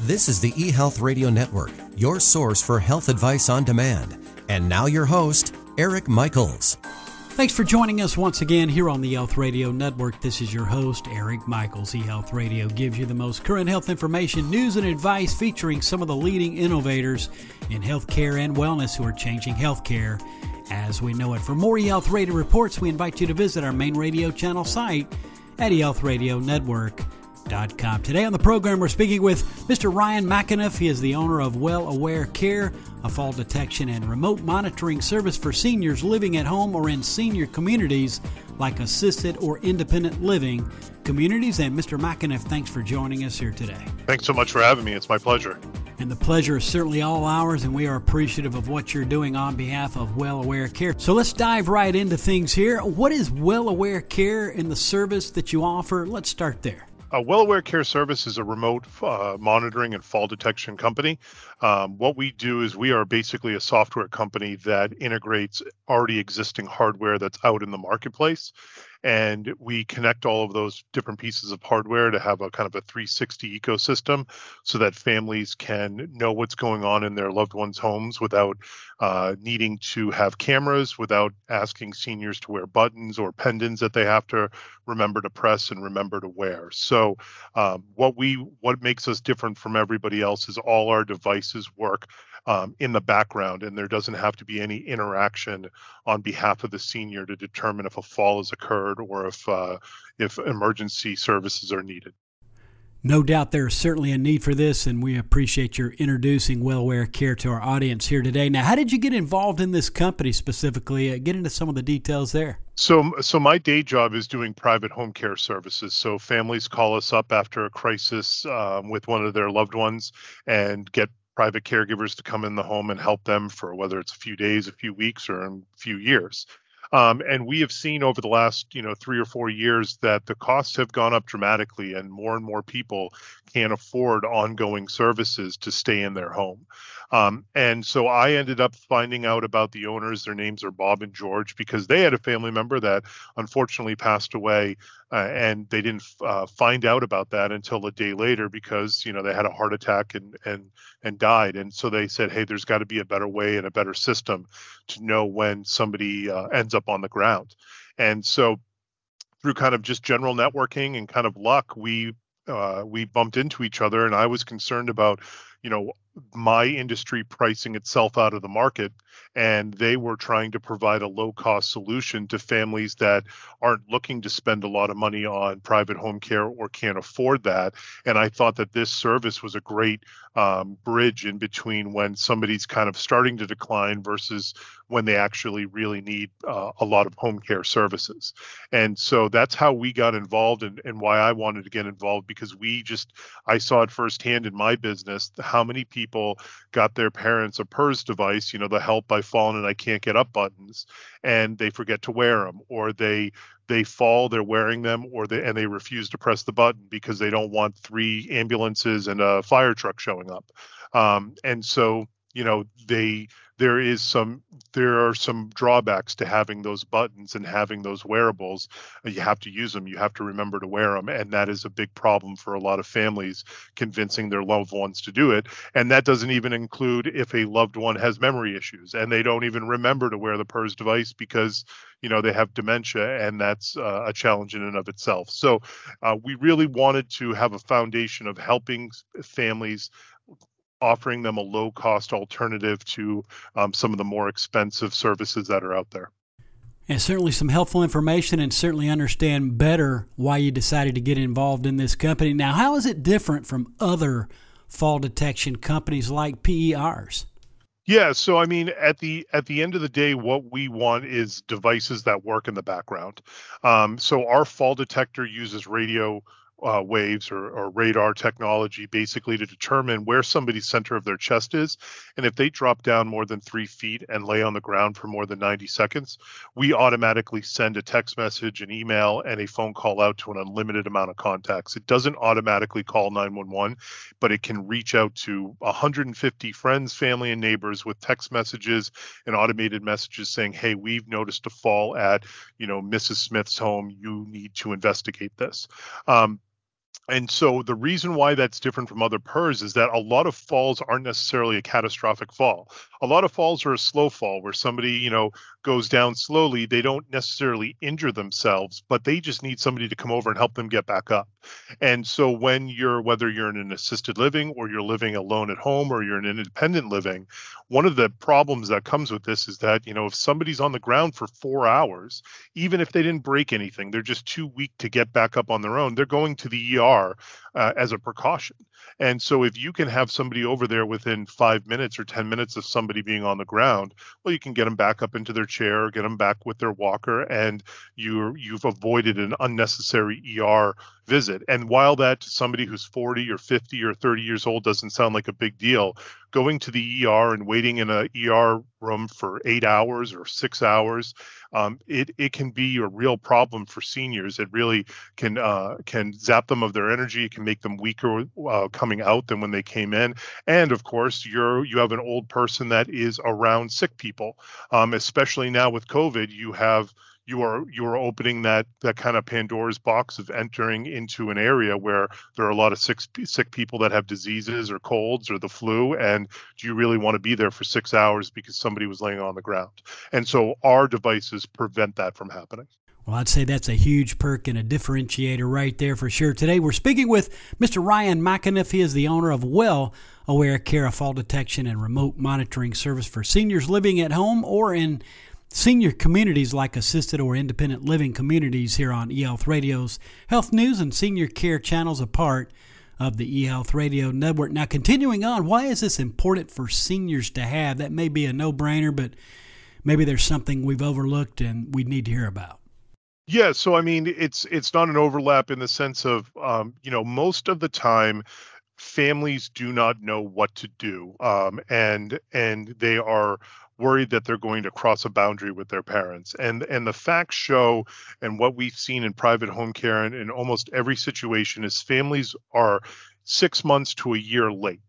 This is the eHealth Radio Network, your source for health advice on demand. And now your host, Eric Michaels. Thanks for joining us once again here on the eHealth Radio Network. This is your host, Eric Michaels. eHealth Radio gives you the most current health information, news, and advice featuring some of the leading innovators in healthcare and wellness who are changing healthcare as we know it. For more eHealth Radio reports, we invite you to visit our main radio channel site at eHealthRadioNetwork.com. Today on the program, we're speaking with Mr. Ryan McAniff. He is the owner of WellAware Care, a fall detection and remote monitoring service for seniors living at home or in senior communities like assisted or independent living communities. And Mr. McAniff, thanks for joining us here today. Thanks so much for having me. It's my pleasure. And the pleasure is certainly all ours, and we are appreciative of what you're doing on behalf of WellAware Care. So let's dive right into things here. What is WellAware Care and the service that you offer? Let's start there. WellAware Care Service is a remote monitoring and fall detection company. What we do is we are basically a software company that integrates already existing hardware that's out in the marketplace. And we connect all of those different pieces of hardware to have a kind of a 360 ecosystem so that families can know what's going on in their loved ones' homes without needing to have cameras, without asking seniors to wear buttons or pendants that they have to remember to press and remember to wear. So what makes us different from everybody else is all our devices work in the background, and there doesn't have to be any interaction on behalf of the senior to determine if a fall has occurred or if emergency services are needed. No doubt there is certainly a need for this, and we appreciate your introducing WellAware Care to our audience here today. Now, how did you get involved in this company specifically? Get into some of the details there. So my day job is doing private home care services. So families call us up after a crisis with one of their loved ones and get private caregivers to come in the home and help them for whether it's a few days, a few weeks, or a few years. And we have seen over the last, 3 or 4 years that the costs have gone up dramatically, and more people can't afford ongoing services to stay in their home. And so I ended up finding out about the owners. Their names are Bob and George, because they had a family member that unfortunately passed away, and they didn't find out about that until a day later because, they had a heart attack and died. And so they said, hey, there's got to be a better way and a better system to know when somebody ends up on the ground. And so through kind of just general networking and kind of luck, we bumped into each other, and I was concerned about, my industry pricing itself out of the market, and they were trying to provide a low-cost solution to families that aren't looking to spend a lot of money on private home care or can't afford that. And I thought that this service was a great bridge in between when somebody's kind of starting to decline versus when they actually really need a lot of home care services. And so that's how we got involved, and why I wanted to get involved, because I saw it firsthand in my business, how many people got their parents a PERS device, the help by falling and I can't get up buttons, and they forget to wear them, or they fall, they're wearing them, and they refuse to press the button because they don't want 3 ambulances and a fire truck showing up. And so, there are some drawbacks to having those buttons and having those wearables. You have to use them. You have to remember to wear them. And that is a big problem for a lot of families, convincing their loved ones to do it. And that doesn't even include if a loved one has memory issues and they don't even remember to wear the PERS device because, they have dementia, and that's a challenge in and of itself. So we really wanted to have a foundation of helping families, offering them a low-cost alternative to some of the more expensive services that are out there. And certainly some helpful information, and certainly understand better why you decided to get involved in this company. Now, how is it different from other fall detection companies like PERs? Yeah, so I mean, at the end of the day, what we want is devices that work in the background. So our fall detector uses radio waves or radar technology basically to determine where somebody's center of their chest is. And if they drop down more than 3 feet and lay on the ground for more than 90 seconds, we automatically send a text message, an email, and a phone call out to an unlimited amount of contacts. It doesn't automatically call 911, but it can reach out to 150 friends, family, and neighbors with text messages and automated messages saying, hey, we've noticed a fall at, Mrs. Smith's home. You need to investigate this. And so the reason why that's different from other PERS is that a lot of falls aren't necessarily a catastrophic fall. A lot of falls are a slow fall where somebody, goes down slowly. They don't necessarily injure themselves, but they just need somebody to come over and help them get back up. And so whether you're in an assisted living or you're living alone at home or you're in independent living, one of the problems that comes with this is that, if somebody's on the ground for 4 hours, even if they didn't break anything, they're just too weak to get back up on their own. They're going to the ER as a precaution. And so if you can have somebody over there within 5 minutes or 10 minutes of somebody being on the ground, well, you can get them back up into their chair, get them back with their walker, and you've avoided an unnecessary ER visit. And while that to somebody who's 40 or 50 or 30 years old doesn't sound like a big deal, going to the ER and waiting in a ER room for 8 hours or 6 hours, it can be a real problem for seniors. It really can zap them of their energy. It can make them weaker coming out than when they came in. And of course, you have an old person that is around sick people, especially now with COVID. You are opening that kind of Pandora's box of entering into an area where there are a lot of sick people that have diseases or colds or the flu. And do you really want to be there for 6 hours because somebody was laying on the ground? And so our devices prevent that from happening. Well, I'd say that's a huge perk and a differentiator right there for sure. Today we're speaking with Mr. Ryan McAniff. He is the owner of WellAware Care, a fall detection and remote monitoring service for seniors living at home or in senior communities like assisted or independent living communities here on eHealth Radio's Health News and Senior Care channels, a part of the eHealth Radio Network. Now, continuing on, why is this important for seniors to have? That may be a no-brainer, but maybe there's something we've overlooked and we need to hear about. Yeah, so I mean, it's not an overlap in the sense of, most of the time, families do not know what to do, and they are worried that they're going to cross a boundary with their parents. And the facts show, and what we've seen in private home care and in almost every situation, is families are 6 months to a year late.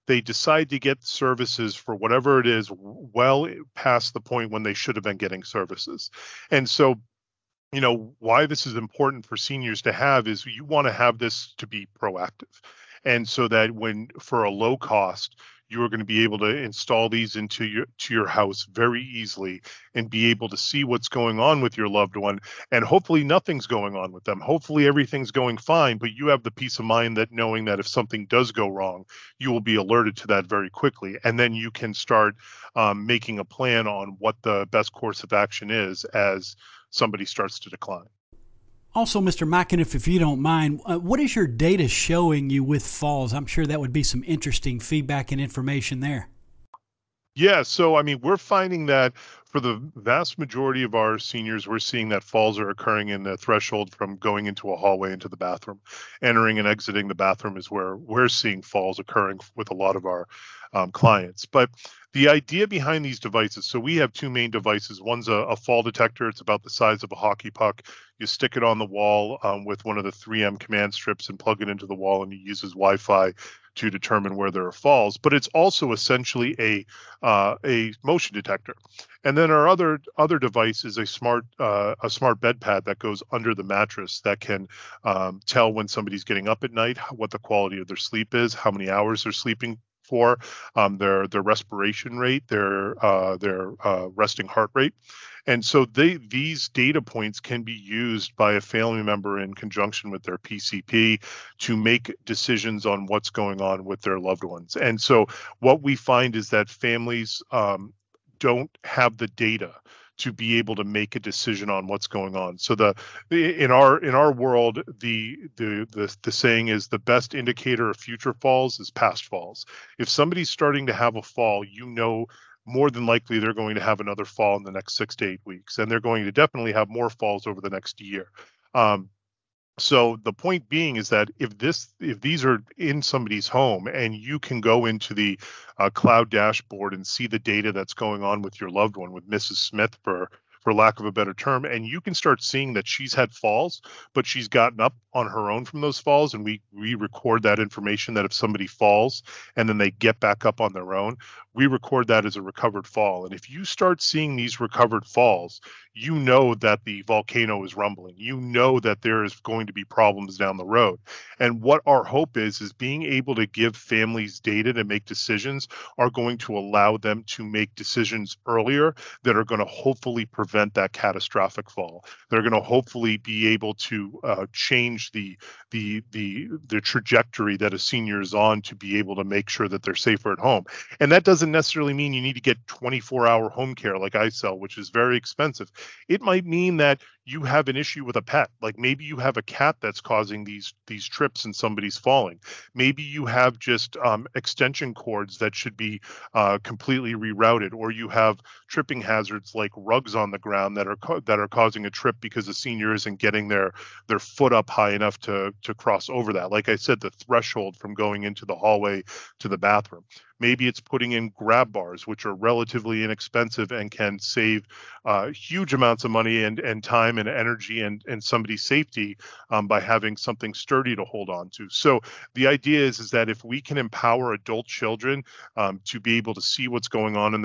They decide to get services for whatever it is well past the point when they should have been getting services. And so, why this is important for seniors to have is you want to have this to be proactive. And so that for a low cost, you are going to be able to install these into your house very easily and be able to see what's going on with your loved one. And hopefully nothing's going on with them. Hopefully everything's going fine, but you have the peace of mind that knowing that if something does go wrong, you will be alerted to that very quickly. And then you can start making a plan on what the best course of action is as somebody starts to decline. Also, Mr. McAniff, if you don't mind, what is your data showing you with falls? I'm sure that would be some interesting feedback and information there. Yeah, so I mean, we're finding that for the vast majority of our seniors, we're seeing that falls are occurring in the threshold from going into a hallway into the bathroom. Entering and exiting the bathroom is where we're seeing falls occurring with a lot of our clients. But the idea behind these devices, so we have two main devices. One's a fall detector. It's about the size of a hockey puck. You stick it on the wall with one of the 3M command strips and plug it into the wall, and it uses Wi-Fi to determine where there are falls. But it's also essentially a motion detector. And then our other device is a smart bed pad that goes under the mattress that can tell when somebody's getting up at night, what the quality of their sleep is, how many hours they're sleeping for, their respiration rate, their resting heart rate. And so these data points can be used by a family member in conjunction with their PCP to make decisions on what's going on with their loved ones. And so what we find is that families don't have the data to be able to make a decision on what's going on. So in our world, the saying is the best indicator of future falls is past falls. If somebody's starting to have a fall, more than likely they're going to have another fall in the next 6 to 8 weeks, and they're going to definitely have more falls over the next year. So the point being is that if these are in somebody's home and you can go into the cloud dashboard and see the data that's going on with your loved one, with Mrs. Smith, for lack of a better term, and you can start seeing that she's had falls, but she's gotten up on her own from those falls, and we record that information that if somebody falls and then they get back up on their own, we record that as a recovered fall. And if you start seeing these recovered falls, you know that the volcano is rumbling. You know that there is going to be problems down the road. And what our hope is being able to give families data to make decisions are going to allow them to make decisions earlier that are going to hopefully prevent that catastrophic fall. They're going to hopefully be able to change the trajectory that a senior is on to be able to make sure that they're safer at home. And that doesn't necessarily mean you need to get 24-hour home care like I sell, which is very expensive. It might mean that you have an issue with a pet. Like maybe you have a cat that's causing these trips and somebody's falling. Maybe you have just extension cords that should be completely rerouted, or you have tripping hazards like rugs on the ground that are causing a trip because the senior isn't getting their foot up high enough to cross over that. Like I said, the threshold from going into the hallway to the bathroom. Maybe it's putting in grab bars, which are relatively inexpensive and can save huge amounts of money and time and energy and somebody's safety by having something sturdy to hold on to. So the idea is that if we can empower adult children to be able to see what's going on in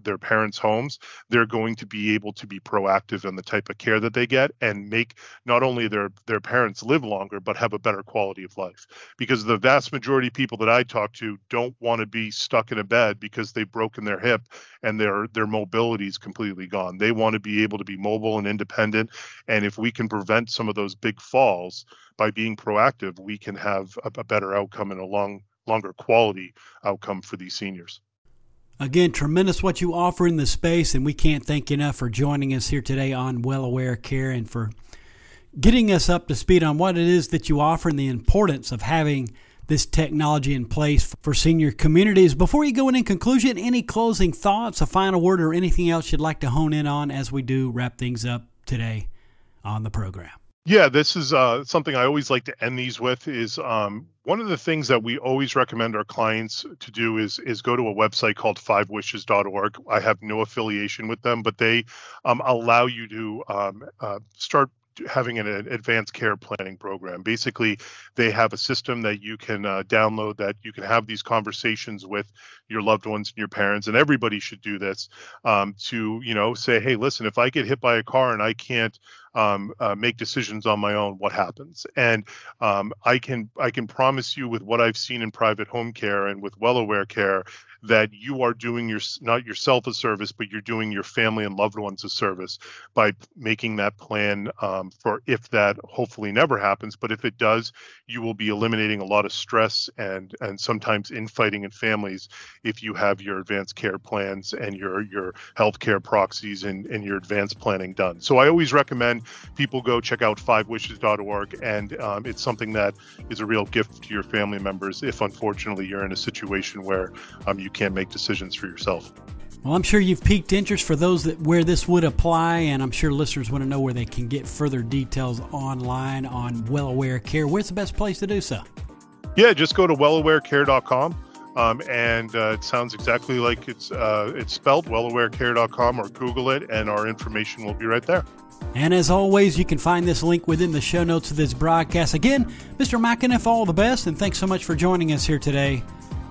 their parents' homes, they're going to be able to be proactive in the type of care that they get and make not only their parents live longer, but have a better quality of life. Because the vast majority of people that I talk to don't want to be stuck in a bed because they've broken their hip and their mobility is completely gone. They want to be able to be mobile and independent. And if we can prevent some of those big falls by being proactive, we can have a better outcome and a longer quality outcome for these seniors. Again, tremendous what you offer in the space, and we can't thank you enough for joining us here today on WellAware Care and for getting us up to speed on what it is that you offer and the importance of having this technology in place for senior communities. Before you go in conclusion, any closing thoughts, a final word, or anything else you'd like to hone in on as we do wrap things up today on the program? Yeah, this is something I always like to end these with is one of the things that we always recommend our clients to do is go to a website called 5wishes.org. I have no affiliation with them, but they allow you to start having an advanced care planning program. Basically, they have a system that you can download that you can have these conversations with your loved ones and your parents, and everybody should do this to, say, hey, listen, if I get hit by a car and I can't make decisions on my own, what happens? And I can promise you with what I've seen in private home care and with WellAware Care that you are doing not yourself a service, but you're doing your family and loved ones a service by making that plan for if that hopefully never happens. But if it does, you will be eliminating a lot of stress and sometimes infighting in families if you have your advanced care plans and your healthcare proxies and your advanced planning done. So I always recommend people go check out 5wishes.org, and it's something that is a real gift to your family members if unfortunately you're in a situation where you can't make decisions for yourself. Well, I'm sure you've piqued interest for those where this would apply, and I'm sure listeners want to know where they can get further details online on WellAware Care. Where's the best place to do so? Yeah, just go to WellAwareCare.com. And it sounds exactly like it's spelled, WellAwareCare.com, or Google it, and our information will be right there. And as always, you can find this link within the show notes of this broadcast. Again, Mr. McAniff, all the best, and thanks so much for joining us here today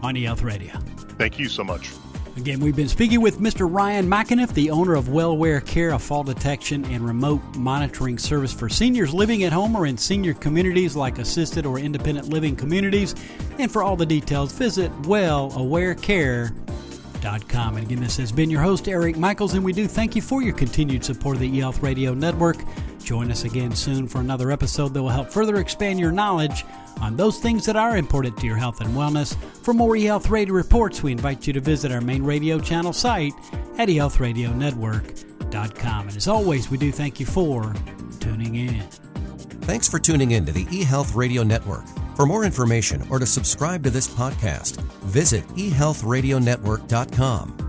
on eHealth Radio. Thank you so much. Again, we've been speaking with Mr. Ryan McAniff, the owner of WellAware Care, a fall detection and remote monitoring service for seniors living at home or in senior communities like assisted or independent living communities. And for all the details, visit WellAwareCare.com. And again, this has been your host, Eric Michaels, and we do thank you for your continued support of the eHealth Radio Network. Join us again soon for another episode that will help further expand your knowledge on those things that are important to your health and wellness. For more eHealth Radio reports, we invite you to visit our main radio channel site at eHealthRadioNetwork.com. And as always, we do thank you for tuning in. Thanks for tuning in to the eHealth Radio Network. For more information or to subscribe to this podcast, visit eHealthRadioNetwork.com.